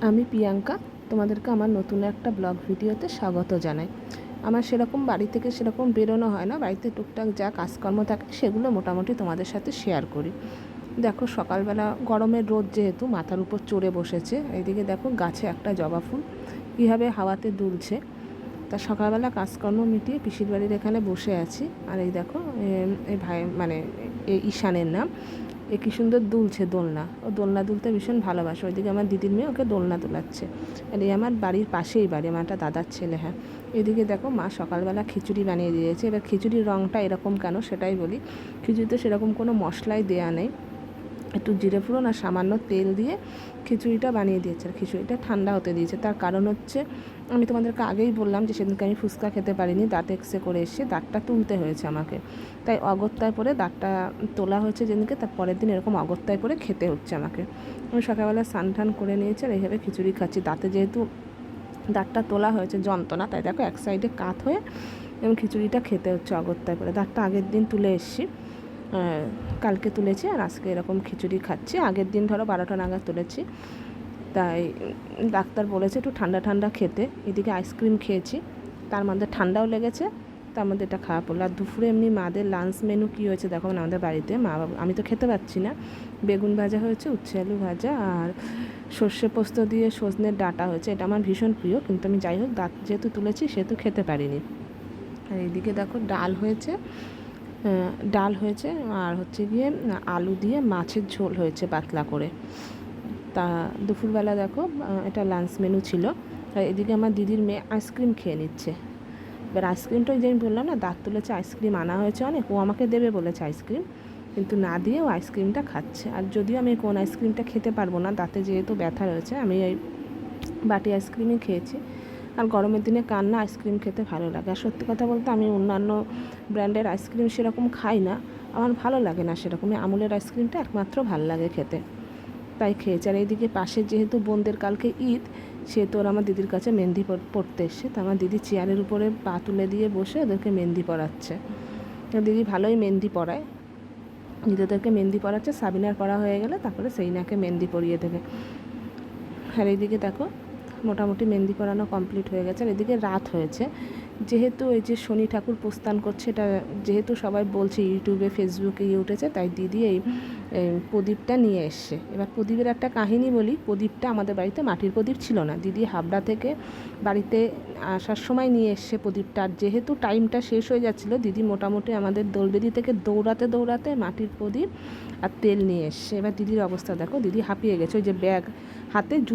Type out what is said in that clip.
আমি প্রিয়াঙ্কা, তোমাদেরকে আমার নতুন একটা ব্লগ ভিডিওতে স্বাগত জানাই। আমার সেরকম বাড়ি থেকে সেরকম বেরোনো হয় না, বাড়িতে টুকটাক যা কাজকর্ম থাকে সেগুলো মোটামুটি তোমাদের সাথে শেয়ার করি। দেখো সকালবেলা গরমের রোদ যেহেতু মাথার উপর চড়ে বসেছে, এইদিকে দেখো গাছে একটা জবা ফুল কীভাবে হাওয়াতে দুলছে। তা সকালবেলা কাজকর্ম মিটিয়ে পিসির বাড়ির এখানে বসে আছি। আর এই দেখো এই ভাই মানে এই ঈশানের নাম, এ কী সুন্দর দুলছে দোলনা। ও দোলনা দুলতে ভীষণ ভালোবাসে। ওইদিকে আমার দিদির মেয়ে ওকে দোলনা দোলাচ্ছে। আর এই আমার বাড়ির পাশেই বাড়ি, আমার একটা দাদার ছেলে। হ্যাঁ, এদিকে দেখো মা সকালবেলা খিচুড়ি বানিয়ে দিয়েছে। এবার খিচুড়ির রঙটা এরকম কেন সেটাই বলি। খিচুড়িতে সেরকম কোনো মশলাই দেয়া নেই, একটু জিরে ফোড়ন আর সামান্য তেল দিয়ে খিচুড়িটা বানিয়ে দিয়েছে। আর খিচুড়িটা ঠান্ডা হতে দিয়েছে, তার কারণ হচ্ছে আমি তোমাদেরকে আগেই বললাম যে সেদিনকে আমি ফুচকা খেতে পারিনি, দাঁত এক্সরে করে এসে দাঁতটা তুলতে হয়েছে আমাকে। তাই অগত্যায় পরে দাঁতটা তোলা হয়েছে যেদিনকে, তার পরের দিন এরকম অগত্যায় পরে খেতে হচ্ছে আমাকে। আমি সকালবেলা স্নান টান করে নিয়েছি আর এইভাবে খিচুড়ি খাচ্ছি। দাঁতে যেহেতু দাঁতটা তোলা হয়েছে যন্ত্রণা, তাই দেখো এক সাইডে কাত হয়ে এবং খিচুড়িটা খেতে হচ্ছে অগত্যায় পরে। দাঁতটা আগের দিন তুলে এসেছি, কালকে তুলেছি আর আজকে এরকম খিচুড়ি খাচ্ছি। আগের দিন ধরো 12টা নাগাদ তুলেছি, তাই ডাক্তার বলেছে একটু ঠান্ডা ঠান্ডা খেতে। এদিকে আইসক্রিম খেয়েছি, তার মধ্যে ঠান্ডাও লেগেছে, তার মধ্যে এটা খাওয়া পড়লো। আর দুপুরে এমনি মাদের লাঞ্চ মেনু কী হয়েছে দেখো, আমাদের বাড়িতে মা বাবা, আমি তো খেতে পাচ্ছি না, বেগুন ভাজা হয়েছে, উচ্ছে আলু ভাজা আর সর্ষে পোস্ত দিয়ে সজনের ডাঁটা হয়েছে। এটা আমার ভীষণ প্রিয়, কিন্তু আমি যাই হোক দাঁত যেহেতু তুলেছি সেহেতু খেতে পারিনি। আর এইদিকে দেখো ডাল হয়েছে, আর হচ্ছে গিয়ে আলু দিয়ে মাছের ঝোল হয়েছে পাতলা করে। তা দুপুরবেলা দেখো এটা লাঞ্চ মেনু ছিল। আর এদিকে আমার দিদির মেয়ে আইসক্রিম খেয়ে নিচ্ছে। এবার আইসক্রিমটা যে আমি বললাম না দাঁত তুলেছে, আইসক্রিম আনা হয়েছে অনেক, ও আমাকে দেবে বলেছে আইসক্রিম, কিন্তু না দিয়ে ও আইসক্রিমটা খাচ্ছে। আর যদিও আমি কোন আইসক্রিমটা খেতে পারবো না, দাঁতে যেহেতু ব্যথা রয়েছে, আমি এই বাটি আইসক্রিমই খেয়েছি। আর গরমের দিনে কান্না আইসক্রিম খেতে ভালো লাগে। আর সত্যি কথা বলতে আমি অন্যান্য ব্র্যান্ডের আইসক্রিম সেরকম খাই না, আমার ভালো লাগে না সেরকমই, আমুলের আইসক্রিমটা একমাত্র ভালো লাগে খেতে, তাই খেয়েছে। আর এইদিকে পাশে যেহেতু বোনদের কালকে ঈদ, সেহেতু ওরা আমার দিদির কাছে মেহেন্দি পড়তে এসছে। তো আমার দিদি চেয়ারের উপরে পা তুলে দিয়ে বসে ওদেরকে মেহেন্দি পরাচ্ছে। দিদি ভালোই মেহেন্দি পরায়, দিদিদেরকে মেহেন্দি পরাচ্ছে। সাবিনার পরা হয়ে গেলে তারপরে সেইনাকে মেহেন্দি পরিয়ে দেবে। আর এইদিকে দেখো মোটামুটি মেহেন্দি পরানো কমপ্লিট হয়ে গেছে। আর এদিকে রাত হয়েছে, যেহেতু এই যে শনি ঠাকুর প্রস্থান করছে, এটা যেহেতু সবাই বলছে ইউটিউবে ফেসবুকে উঠেছে, তাই দিদি এই প্রদীপটা নিয়ে এসছে। এবার প্রদীপের একটা কাহিনী বলি। প্রদীপটা আমাদের বাড়িতে মাটির প্রদীপ ছিল না, দিদি হাবড়া থেকে বাড়িতে আসার সময় নিয়ে এসছে প্রদীপটা। আর যেহেতু টাইমটা শেষ হয়ে যাচ্ছিলো, দিদি মোটামুটি আমাদের দোলবেদি থেকে দৌড়াতে দৌড়াতে মাটির প্রদীপ আর তেল নিয়ে এসছে। এবার দিদির অবস্থা দেখো, দিদি হাঁপিয়ে গেছে, ওই যে ব্যাগ হাতে জুতো